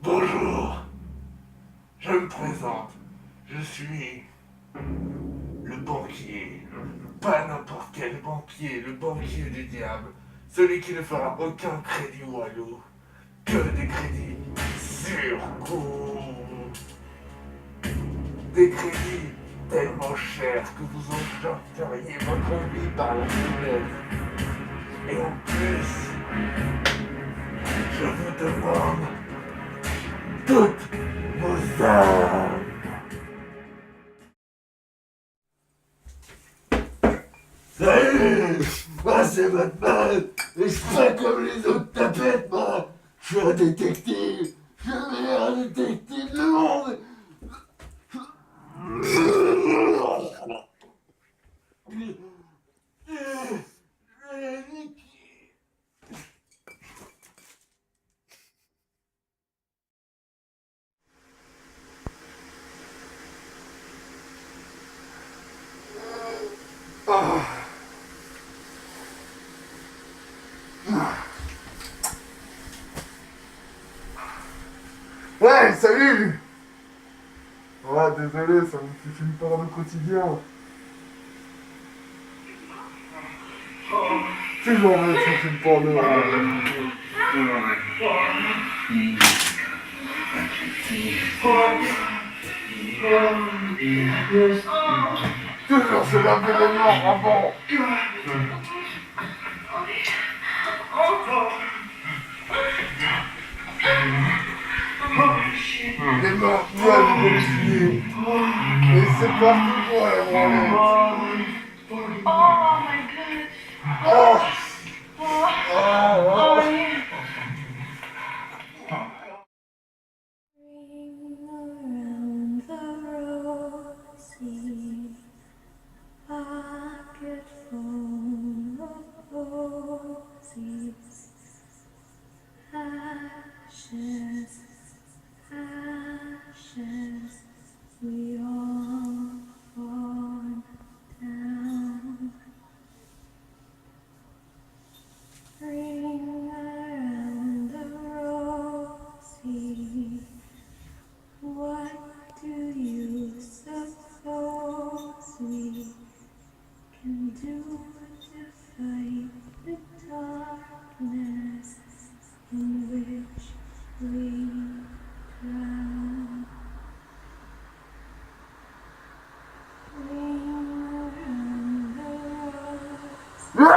Bonjour, je me présente. Je suis le banquier. Pas n'importe quel banquier, le banquier du diable. Celui qui ne fera aucun crédit Walou. Que des crédits sur compte. Des crédits tellement chers que vous enchantériez votre vie par la fenêtre. Et en plus, je vous demande toutes vos âmes. Salut! Moi c'est Batman! Et je suis pas comme les autres tapettes, moi! Je suis un détective! Je suis le meilleur détective du monde! Ouais, salut! Ouais, désolé, ça me fait une part de quotidien. Toujours me fait une part de... Toujours se laver les mains avant. Les mains, moi, je vais les finir. Et c'est parti pour la branlette. Oh my god. Oh! Oh yeah. Ring around the rosy pocket full of posies, ashes, ashes, we all fall down. Ring around the rosy. What do you suppose we can do to fight the darkness in which we drown? Ring around the rosy.